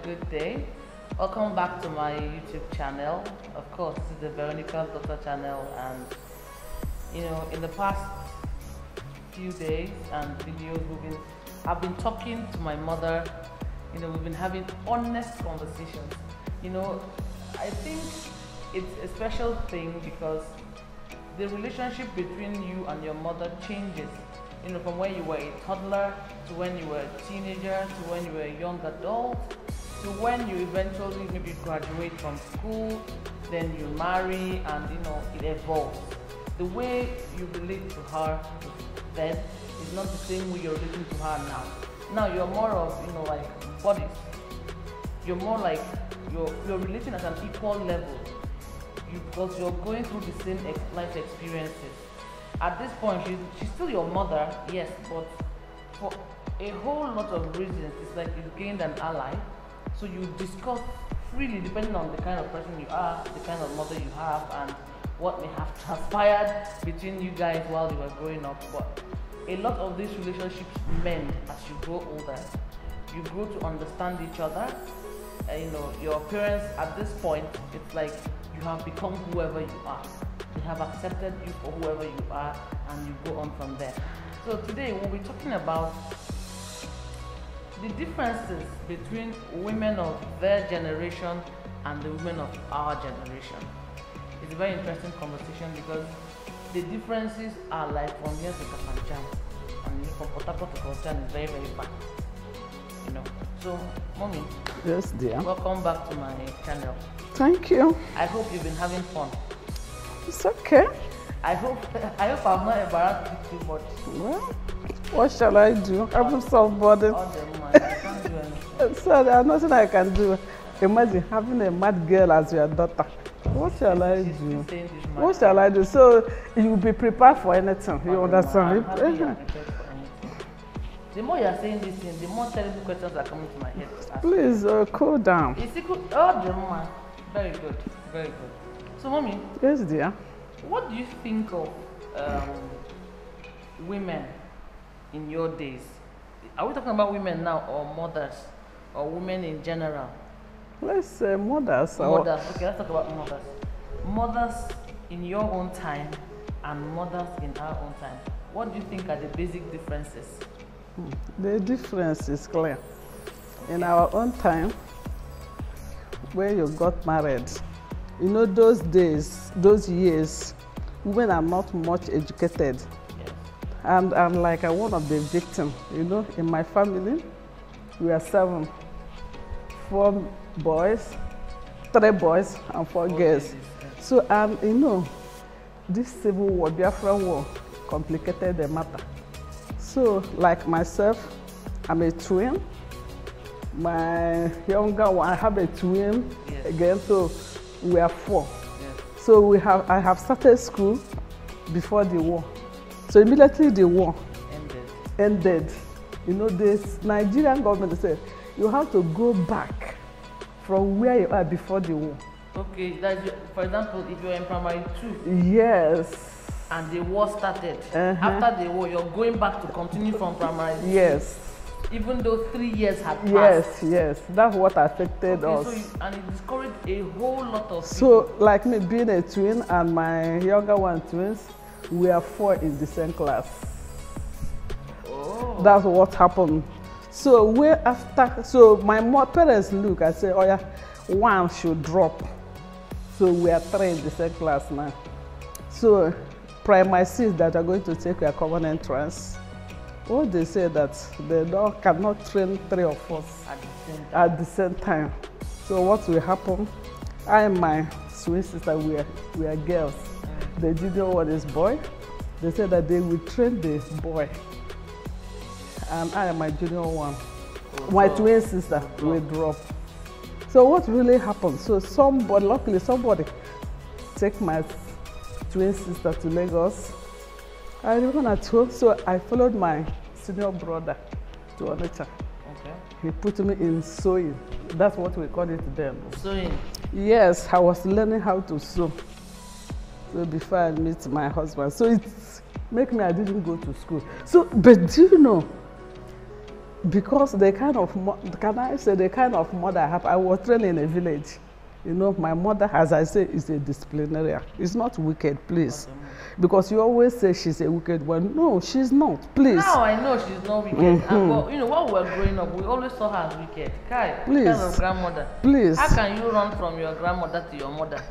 good day. Welcome back to my YouTube channel. Of course, this is the Veronica Daughter channel, and in the past few days and videos, I've been talking to my mother. We've been having honest conversations. I think it's a special thing because the relationship between you and your mother changes. From when you were a toddler to when you were a teenager to when you were a young adult to when you eventually maybe graduate from school, then you marry, and it evolves. The way you relate to her then is not the same way you're relating to her now. Now you're more of like buddies. You're more like you're relating at an equal level because you're going through the same life experiences. At this point, she's still your mother, yes, but for a whole lot of reasons, it's like you've gained an ally. So you discuss freely depending on the kind of person you are, the kind of mother you have, and what may have transpired between you guys while you were growing up. But a lot of these relationships mend as you grow older. You grow to understand each other. Your parents at this point, it's like you have become whoever you are. They have accepted you for whoever you are, and you go on from there. So today we'll be talking about the differences between women of their generation and the women of our generation. It's a very interesting conversation because the differences are like from here to Kafanchan, and from Port Harcourt to Kafanchan is very, very far. So, Mommy. Yes, dear. Welcome back to my channel. Thank you. I hope you've been having fun. It's okay. I hope I've not embarrassed you too much. Well, what shall I do? I'm somebody. All the man, I can't do anything. So there's nothing I can do. Imagine having a mad girl as your daughter. What shall I do? What shall I do? So you will be prepared for anything. You understand? The more you are saying these things, the more terrible questions are coming to my head. Please cool down. Oh, the man. Very good. Very good. So, Mommy. Yes, dear. What do you think of women in your days? Are we talking about women now, or mothers, or women in general? Let's say mothers. Mothers. Okay, let's talk about mothers. Mothers in your own time and mothers in our own time. What do you think are the basic differences? The difference is clear. In our own time, when you got married, those days, those years, women are not much educated. Yes. And I'm like one of the victims. In my family, we are 7. 4 boys, 3 boys, and 4 girls. Yes. So, this civil war, Biafra war, complicated the matter. So, like myself, I'm a twin. My younger one, I have a twin again. So we are 4. Yes. So I have started school before the war. So immediately the war ended. This Nigerian government said you have to go back from where you are before the war. Okay, for example, if you're in primary 2. Yes. And the war started. After the war, you're going back to continue from primary 2. Yes. Even though 3 years had passed. Yes. That's what affected us. So and it discouraged a whole lot of people. So, like me being a twin and my younger one twins, we are 4 in the same class. Oh. That's what happened. So so my parents look and say, oh yeah, 1 should drop. So we are 3 in the same class now. So primary 6 that are going to take a common entrance. Oh, they say that they cannot train 3 of us at the same time. So what will happen? I and my twin sister, we are girls. The junior one is boy. They said that they will train the boy. And I and my junior one, my twin sister, will drop. So what really happened? So luckily somebody take my twin sister to Lagos. I even at home, so I followed my senior brother to Onitsha. Okay. He put me in sewing. That's what we call it then. Sewing? Yes, I was learning how to sew. So before I meet my husband. So it make me, I didn't go to school. So, but do you know, because the kind of, can I say the kind of mother I have, I was trained in a village. You know, my mother, as I say, is a disciplinarian. It's not wicked, please. Because you always say she's a wicked one. No, she's not, please. Now I know she's not wicked. And, well, you know, when we were growing up, we always saw her as wicked. Kai, please. Kind of grandmother. Please. How can you run from your grandmother to your mother?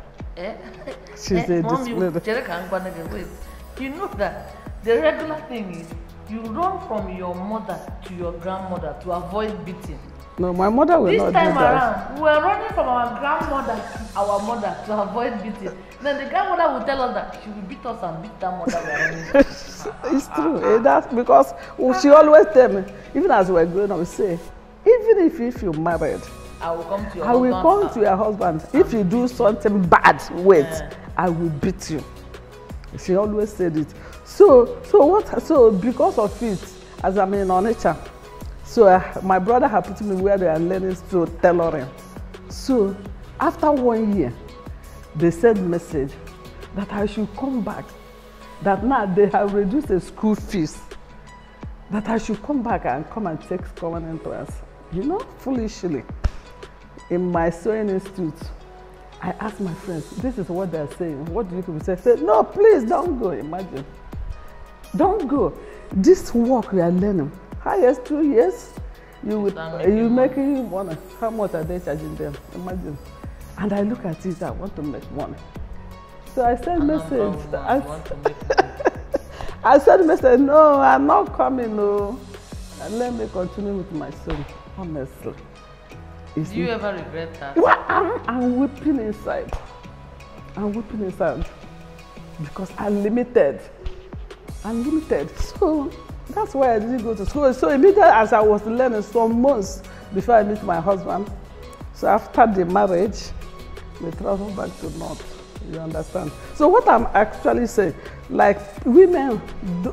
She's a disciplinarian. Wait, you know that the regular thing is you run from your mother to your grandmother to avoid beating. No, my mother will not do that. This time around, we were running from our grandmother to our mother to avoid beating. Then the grandmother will tell us that she will beat us and beat that mother we are running. It's true. That's because she always tell me, even as we were growing up, say, even if you're married, I will come to your husband. I will come to your husband. If you do something bad, wait, I will beat you. She always said it. So because of it, as I'm in Onitsha, so my brother had put me where they are learning to tailoring. So after 1 year, they sent message that I should come back. That now they have reduced the school fees. That I should come back and come and take common entrance. You know, foolishly. In my sewing institute, I asked my friends, this is what they're saying. What do you people say? Say, no, please don't go. Imagine. Don't go. This work we are learning. Highest 2 years, you making money. How much are they charging them? Imagine. And I look at it, I want to make money. So I sent message. I sent message, no, I'm not coming, no. And let me continue with my son, honestly. Do you ever regret that? Well, I'm weeping inside. I'm weeping inside. Because I'm limited. I'm limited. So that's why I didn't go to school. So immediately as I was learning some months before I met my husband, so after the marriage, we traveled back to North. You understand? So what I'm actually saying, like women,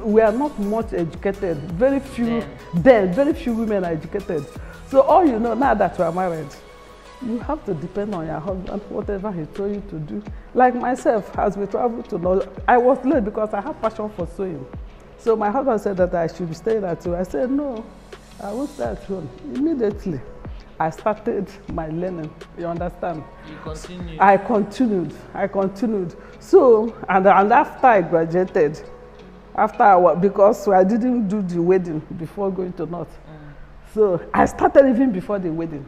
we are not much educated. Very few women are educated. So all you know now that you are married, you have to depend on your husband, whatever he told you to do. Like myself, as we traveled to North, I was late because I have passion for sewing. So my husband said that I should be staying at home. I said, no, I won't stay at home. Immediately, I started my learning. You understand? You continued. I continued. So, and after I graduated, because I didn't do the wedding before going to North. So I started even before the wedding.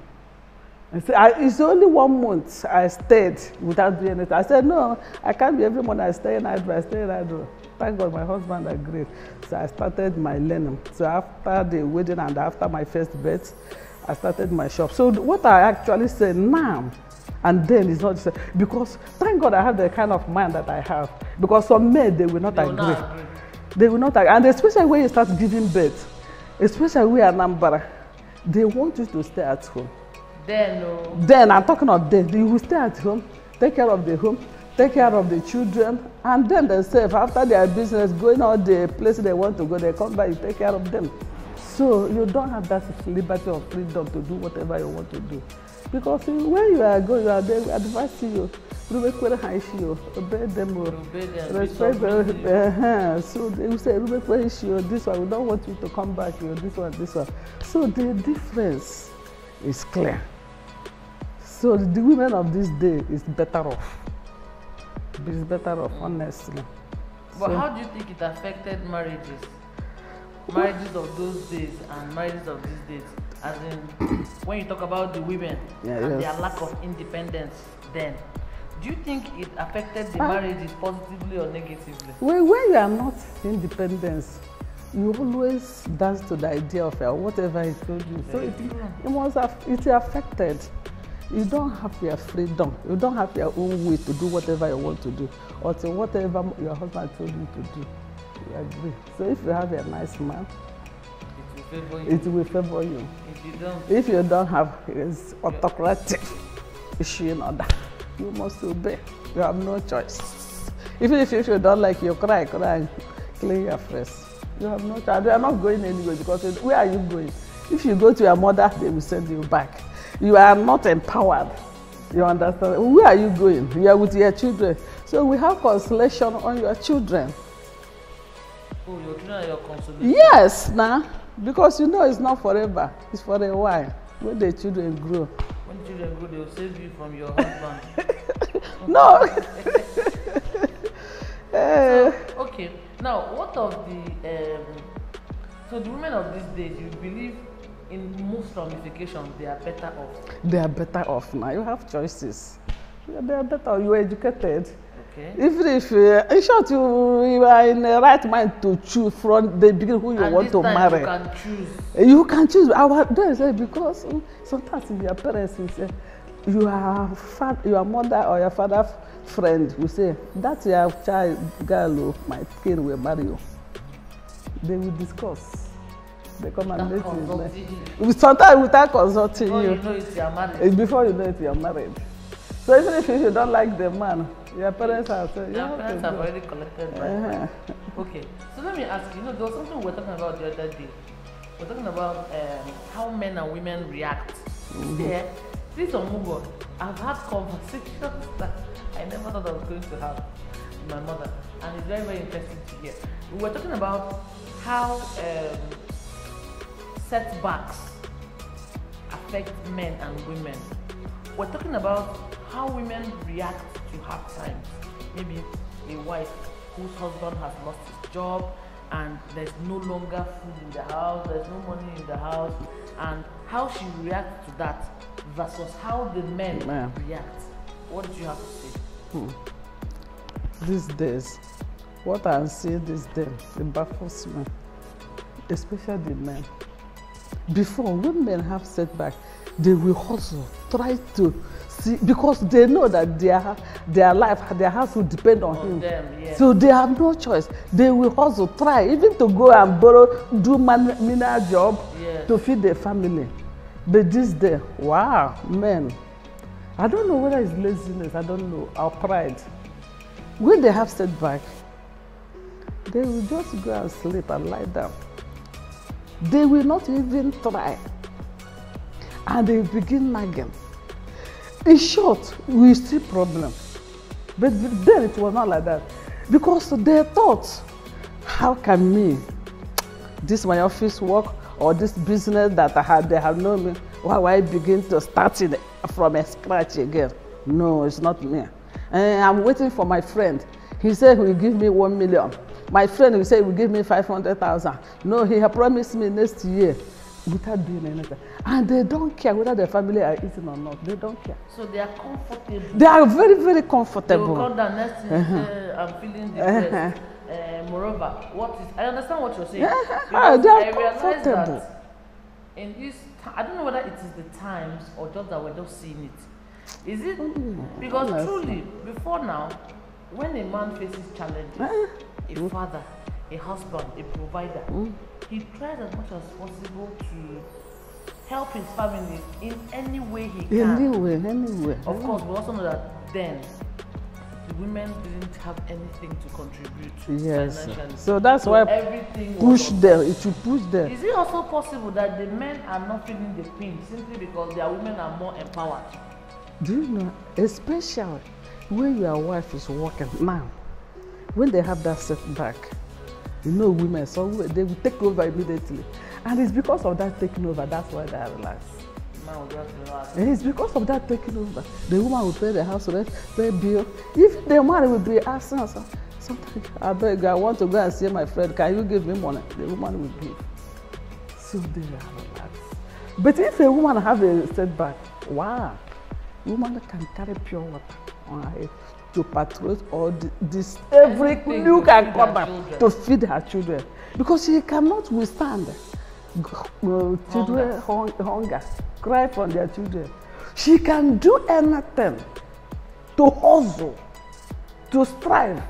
And so it's only 1 month I stayed without doing it. I said, no, I can't be every month I stay in Idro. Thank God my husband agreed. So I started my learning. So after the wedding and after my first birth, I started my shop. So what I actually say now and then is not the same. Because thank God I have the kind of mind that I have. Because some men, they will not agree. They will not agree. And especially when you start giving birth, especially we are Nambara, they want you to stay at home. Then I'm talking of them. You will stay at home, take care of the home, take care of the children, and then themselves, after their business, going out the places they want to go, they come back, you take care of them. So you don't have that liberty or freedom to do whatever you want to do. Because when you are going, you are there, we advise you. Obey them, respect them. So they will say, this one, we don't want you to come back, this one. So the difference is clear. So the women of this day is better off. It's better off, honestly. But how do you think it affected marriages? Marriages of those days and marriages of these days? As in, when you talk about the women and their lack of independence then, do you think it affected the marriages positively or negatively? Well, when you are not independent, you always dance to the idea of whatever he told you. So it affected. You don't have your freedom. You don't have your own way to do whatever you want to do, or to whatever your husband told you to do. You agree. So if you have a nice man, it will favor you. If you don't have his autocratic issue in order, you must obey. You have no choice. Even if you don't like, you cry, clean your face. You have no choice. They are not going anywhere because where are you going? If you go to your mother, they will send you back. You are not empowered. You understand? Where are you going? You are with your children. So we have consolation on your children. Oh, your children are your consolation? Yes, now. Because you know it's not forever. It's for a while. When the children grow. When children grow, they will save you from your husband. No. So, okay. Now, what of the so the women of these days, you believe in most ramifications they are better off? They are better off now. You have choices. They are better. You are educated. Okay. Even if, in short, you are in the right mind to choose from the beginning who you and want to marry. You can choose. You can choose. Because sometimes if your parents will say, your mother or your father friend will say, that's your child, girl, my kid will marry you. They will discuss. They come and meet you. Sometimes without consulting before you. You know it, you are married. Before you know it, you are married. So even if you don't like the man, your parents have said, your parents have already collected by Okay, so let me ask you, there was something we were talking about the other day. We're talking about how men and women react. Yeah, please don't move on. I've had conversations that I never thought I was going to have with my mother, and it's very, very interesting to hear. We were talking about how setbacks affect men and women. We're talking about how women react to hard times. Maybe a wife whose husband has lost his job and there's no longer food in the house, there's no money in the house, and how she reacts to that versus how the men react. What do you have to say? These days, what I'm seeing these days, it baffles me, especially the men. Before, when men have setback, they will hustle, try to see, because they know that their life, their house will depend on him. Them, yes. So they have no choice. They will hustle, try, even to go and borrow, do menial job to feed their family. But this day, wow, men, I don't know whether it's laziness, I don't know, or pride. When they have setback, they will just go and sleep and lie down. They will not even try. And they begin nagging. In short, we see problems. But then it was not like that. Because they thought, how can me, this my office work or this business that they have known me, why will I begin to start it from scratch again? No, it's not me. And I'm waiting for my friend. He said he will give me 1 million. My friend will say he will give me 500,000. No, he has promised me next year without doing anything. And they don't care whether their family are eating or not. They don't care. So they are comfortable. They are very, very comfortable. They will come down next thing and say, I'm feeling depressed. Moreover, I understand what you're saying. They are I realize comfortable. that in this, I don't know whether it is the times or just that we're just seeing it. Is it? Because truly, before now, when a man faces challenges, a father, a husband, a provider, he tries as much as possible to help his family in any way he can. Anyway. Of course, we also know that then the women didn't have anything to contribute financially. So that's why everything push them. It will push them. Is it also possible that the men are not feeling the pain simply because their women are more empowered? Do you know, especially when your wife is working now, when they have that setback, you know, women, so they will take over immediately. And it's because of that taking over, that's why they are relaxed. And it's because of that taking over. The woman will pay the house rent, pay bill. If the man will be asking us, sometimes I beg, I want to go and see my friend, can you give me money? The woman will give. So they are relaxed. But if a woman have a setback, wow, woman can carry pure water on her head to patrol or this every nook and corner to feed her children, because she cannot withstand children hunger, cry for their children. She can do anything to hustle, to strive,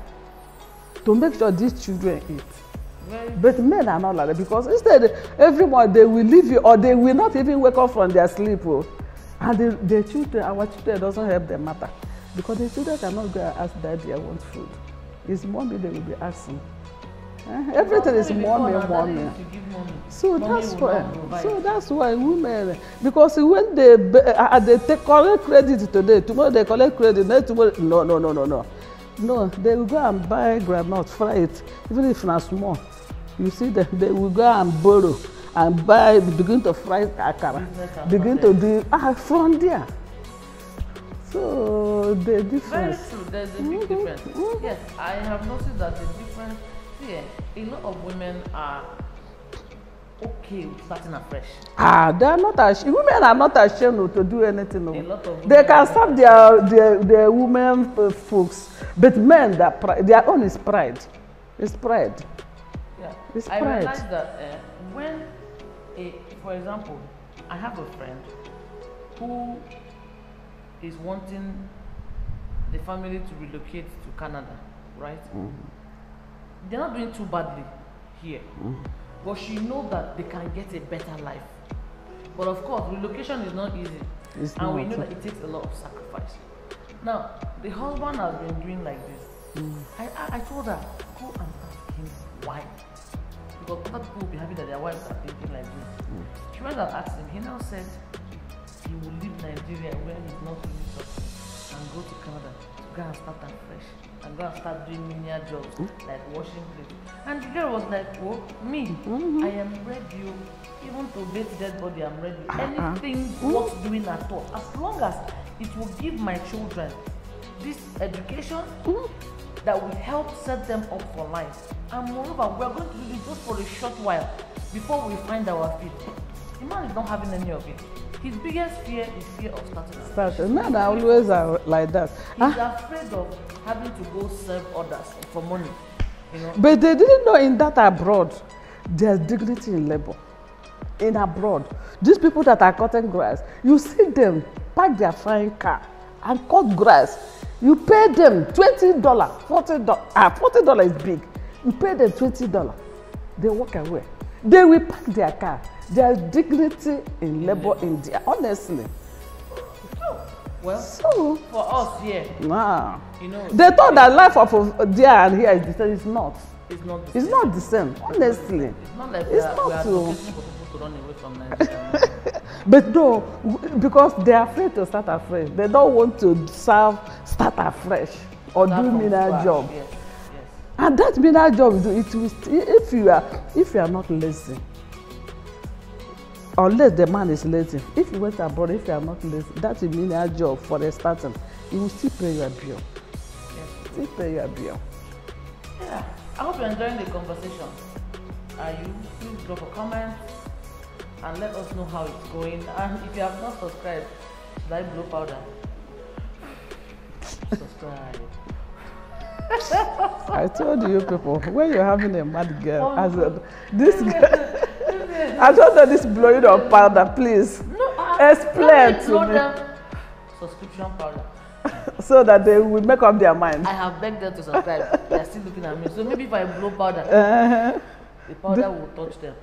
to make sure these children eat. But men are not like that, because instead every morning they will leave you or they will not even wake up from their sleep. And their children, our children doesn't help them matter. Because the children cannot go and ask daddy, I want food. It's mommy they will be asking. Everything is mommy. So that's why women, because when they take collect credit today, tomorrow they collect credit, next tomorrow, no. No, they will go and buy groundnut, fry it, even if not small. You see that they will go and borrow and buy, begin to fry akara, begin to do from there. So the difference. Very true. There's a big difference. Yes, I have noticed that the difference. Yeah, a lot of women are okay with starting afresh. They are not ashamed. Women are not ashamed to do anything. No. A lot of They can stop their women folks, but men, their own is pride. It's pride. Yeah, it's I pride. realized that when, for example, I have a friend who is wanting the family to relocate to Canada, right? They're not doing too badly here, but she knows that they can get a better life. But of course, relocation is not easy, and we know that it takes a lot of sacrifice. Now, the husband has been doing like this. I told her, go and ask him why. Because other people will be happy that their wives are thinking like this. She went and asked him. He now said he will leave Nigeria where he's not doing something and go to Canada to go and start afresh and go and start doing menial jobs like washing plates. And the girl was like, oh, me, I am ready. Even to bathe dead body, I'm ready. Anything worth doing at all. As long as it will give my children this education that will help set them up for life. And moreover, we are going to do this just for a short while before we find our feet. The man is not having any of it. His biggest fear is fear of starting. Men are always like that. He's afraid of having to go serve others for money. You know? But they didn't know in that abroad, there's dignity in labor. In abroad, these people that are cutting grass, you see them park their fine car and cut grass. You pay them $20, $40. $40 is big. You pay them $20. They walk away. They will park their car. There's dignity in labor in there, honestly. Well, so for us here, you know, they thought that life of there and here is the same. It's not. It's not the same. It's not the same, honestly. It's not like we are looking for people to run away from Nigeria. But no, because they are afraid to start afresh. They don't want to start afresh or do menial job. Yes. And that menial job, it will, if you are not lazy, unless the man is lazy. If you went abroad, if you are not lazy, that's a menial job for the starting. You will still pay your bill. Yes. Still pay your bill. Yeah. I hope you're enjoying the conversation. Are you? Please drop a comment and let us know how it's going. And if you have not subscribed, should I blow powder? Subscribe. I told you people, when you're having a mad girl, this girl, I don't know this blowing of powder, please. No, explain to me. Subscription powder. So that they will make up their mind. I have begged them to subscribe. They are still looking at me. So maybe if I blow powder, the powder will touch them.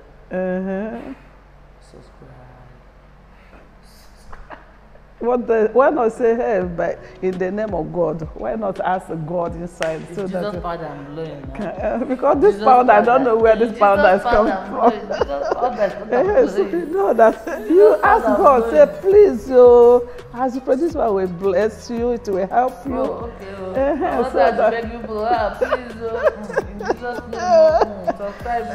Subscribe. Why not say, hey, but in the name of God? Why not ask God inside? It's so Jesus that powder I'm blowing now. Because this powder, I don't know where this powder is coming from. So you know that you ask God, say, please, as you produce one will bless you, it will help you. Oh, okay. So that beg you, please, in Jesus' name, subscribe.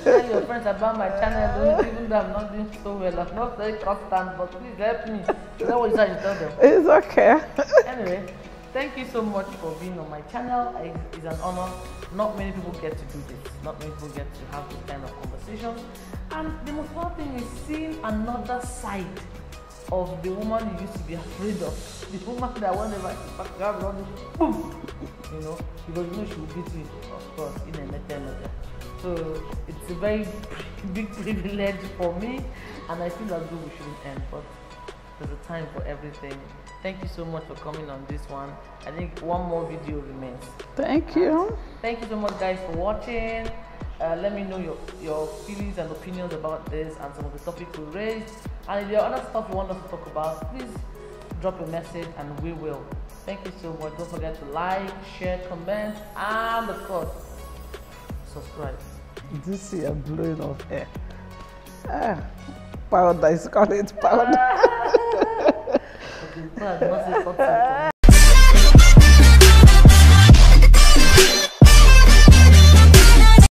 Tell your friends about my channel, even though I'm not doing so well. I'm not very constant, but please help me. Is that what you said? You tell them? It's okay. Anyway, thank you so much for being on my channel. It's an honor. Not many people get to do this. Not many people get to have this kind of conversations. And the most important thing is seeing another side of the woman you used to be afraid of. The woman that whenever she grab running, boom, you know, because you know she will beat you, of course, in a method. So it's a very big privilege for me, and I feel as though we shouldn't end, but there's a time for everything. Thank you so much for coming on this one. I think one more video remains. Thank you. Thank you so much, guys, for watching. Let me know your feelings and opinions about this and some of the topics we raised. And if there are other stuff you want us to talk about, please drop a message and we will. Thank you so much. Don't forget to like, share, comment, and of course, subscribe. This is a blowing of air. Powder, it's called powder. Okay, not say